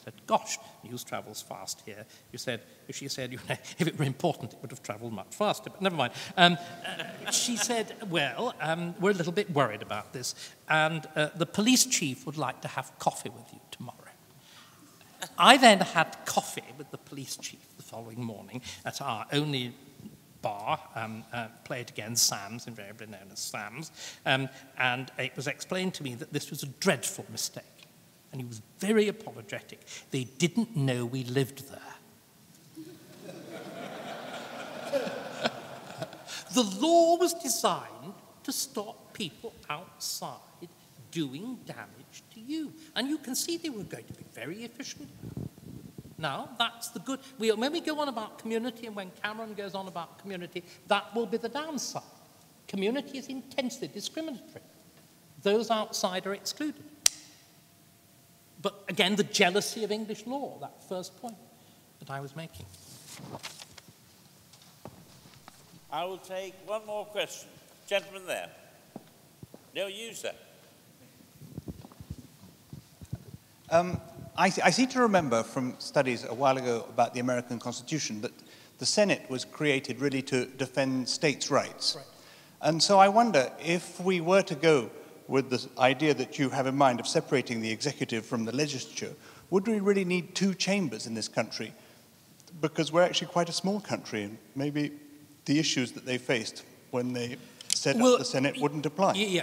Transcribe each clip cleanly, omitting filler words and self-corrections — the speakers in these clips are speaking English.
said, gosh, news travels fast here. She said, you know, if it were important, it would have traveled much faster, but never mind. She said, well, we're a little bit worried about this, and the police chief would like to have coffee with you tomorrow. I then had coffee with the police chief the following morning at our only bar, played again, Sam's, invariably known as Sam's, and it was explained to me that this was a dreadful mistake, and he was very apologetic. They didn't know we lived there. The law was designed to stop people outside doing damage to you, and you can see they were going to be very efficient. Now, that's the good. When we go on about community, and when Cameron goes on about community, that will be the downside. Community is intensely discriminatory. Those outside are excluded. But again, the jealousy of English law, that first point that I was making. I will take one more question. Gentleman there. No, you, sir. I seem to remember from studies a while ago about the American Constitution that the Senate was created really to defend states' rights. Right. And so I wonder if we were to go with the idea that you have in mind of separating the executive from the legislature, would we really need two chambers in this country? Because we're actually quite a small country, and maybe the issues that they faced when they set up the Senate wouldn't apply. Yeah,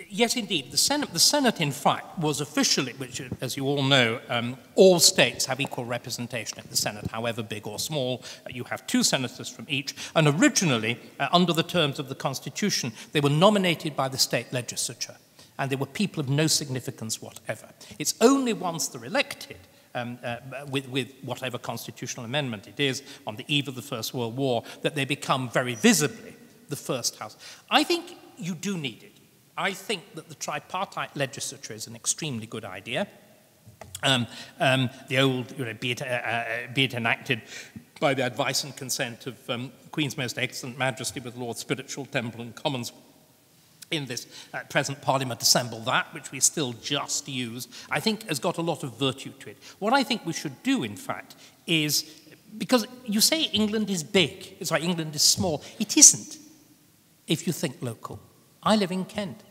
yes, indeed. The Senate, in fact, was officially, which, as you all know, all states have equal representation at the Senate, however big or small. You have 2 senators from each. And originally, under the terms of the Constitution, they were nominated by the state legislature, and they were people of no significance whatever. It's only once they're elected, with whatever constitutional amendment it is, on the eve of the First World War, that they become very visibly the first house. I think you do need it. I think that the tripartite legislature is an extremely good idea. The old, be it enacted by the advice and consent of Queen's Most Excellent Majesty with Lord Spiritual, Temple and Commons in this present Parliament assemble, that which we still just use, I think has got a lot of virtue to it. What I think we should do, in fact, is, because you say England is big, it's like England is small. It isn't, if you think local. I live in Kent.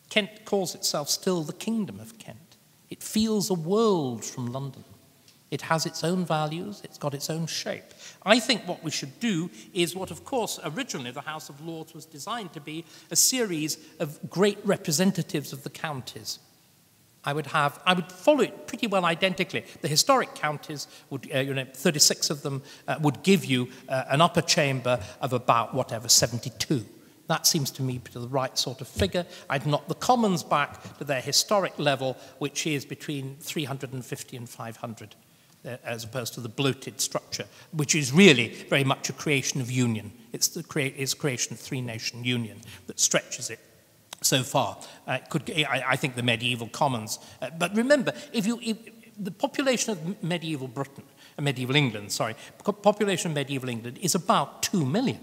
Kent calls itself still the Kingdom of Kent. It feels a world from London. It has its own values, it's got its own shape. I think what we should do is what, of course, originally the House of Lords was designed to be, a series of great representatives of the counties. I would follow it pretty well identically. The historic counties, would, 36 of them, would give you an upper chamber of about, 72. That seems to me to be the right sort of figure. I'd knock the Commons back to their historic level, which is between 350 and 500, as opposed to the bloated structure, which is really very much a creation of union. It's creation of three-nation union that stretches it so far. I think the medieval Commons. But remember, if the population of medieval Britain, medieval England, population of medieval England is about 2 million.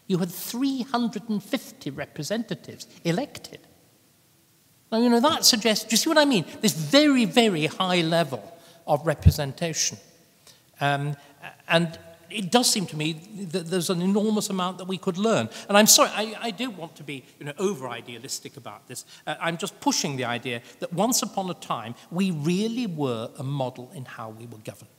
You had 350 representatives elected. Now, that suggests, do you see what I mean? This very, very high level of representation. And it does seem to me that there's an enormous amount that we could learn. And I'm sorry, I don't want to be over-idealistic about this. I'm just pushing the idea that once upon a time, we really were a model in how we were governed.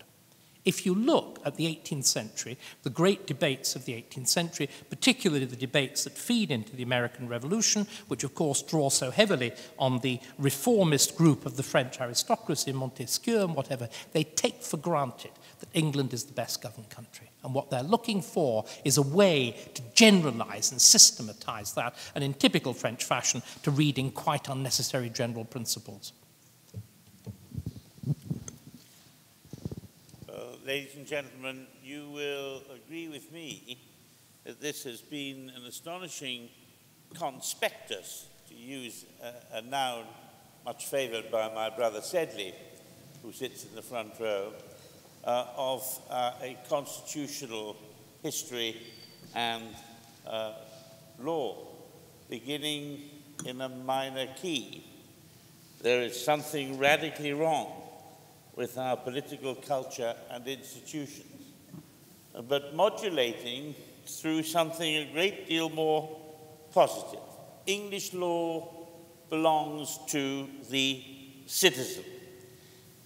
If you look at the 18th century, the great debates of the 18th century, particularly the debates that feed into the American Revolution, which of course draw so heavily on the reformist group of the French aristocracy, Montesquieu and whatever, they take for granted that England is the best governed country. And what they're looking for is a way to generalize and systematize that, and in typical French fashion, to read in quite unnecessary general principles. Ladies and gentlemen, you will agree with me that this has been an astonishing conspectus, to use a noun much favoured by my brother Sedley, who sits in the front row, of a constitutional history and law, beginning in a minor key there is something radically wrong with our political culture and institutions, but modulating through something a great deal more positive. English law belongs to the citizen.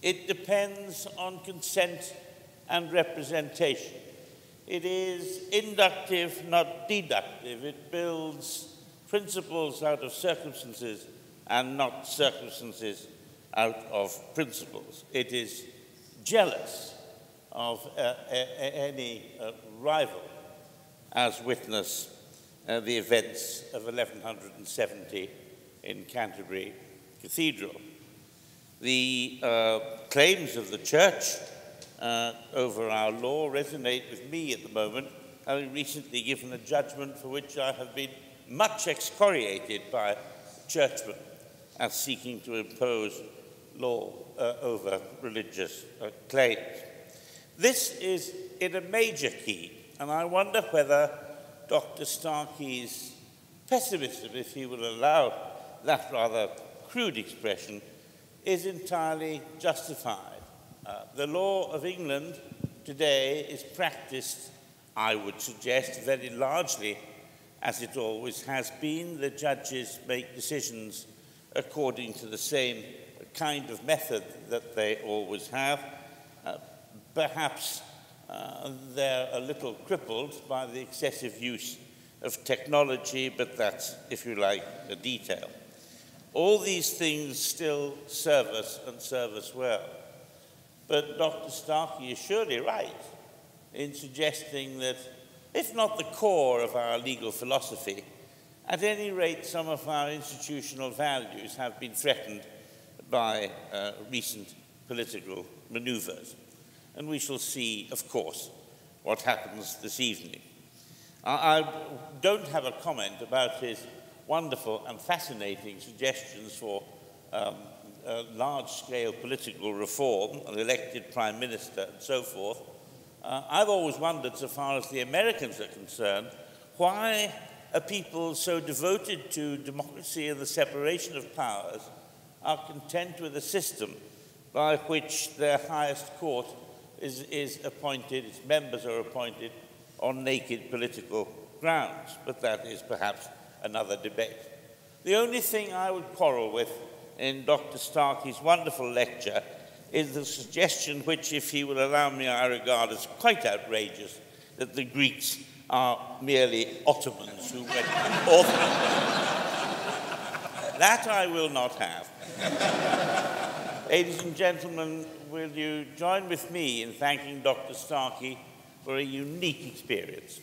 It depends on consent and representation. It is inductive, not deductive. It builds principles out of circumstances and not circumstances out of principles. It is jealous of any rival, as witness the events of 1170 in Canterbury Cathedral. The claims of the Church over our law resonate with me at the moment, having recently given a judgment for which I have been much excoriated by churchmen as seeking to impose law over religious claims. This is in a major key, and I wonder whether Dr. Starkey's pessimism, if he will allow that rather crude expression, is entirely justified. The law of England today is practiced, I would suggest, very largely as it always has been. The judges make decisions according to the same kind of method that they always have. Perhaps they're a little crippled by the excessive use of technology, but that's, if you like, a detail. All these things still serve us and serve us well. But Dr. Starkey is surely right in suggesting that, if not the core of our legal philosophy, at any rate some of our institutional values have been threatened by recent political maneuvers. And we shall see, of course, what happens this evening. I don't have a comment about his wonderful and fascinating suggestions for large-scale political reform, an elected prime minister, and so forth. I've always wondered, so far as the Americans are concerned, why a people so devoted to democracy and the separation of powers are content with a system by which their highest court is appointed, its members are appointed on naked political grounds. But that is perhaps another debate. The only thing I would quarrel with in Dr. Starkey's wonderful lecture is the suggestion, which, if he will allow me, I regard as quite outrageous, that the Greeks are merely Ottomans who went Orthodox. That I will not have. Ladies and gentlemen, will you join with me in thanking Dr. Starkey for a unique experience?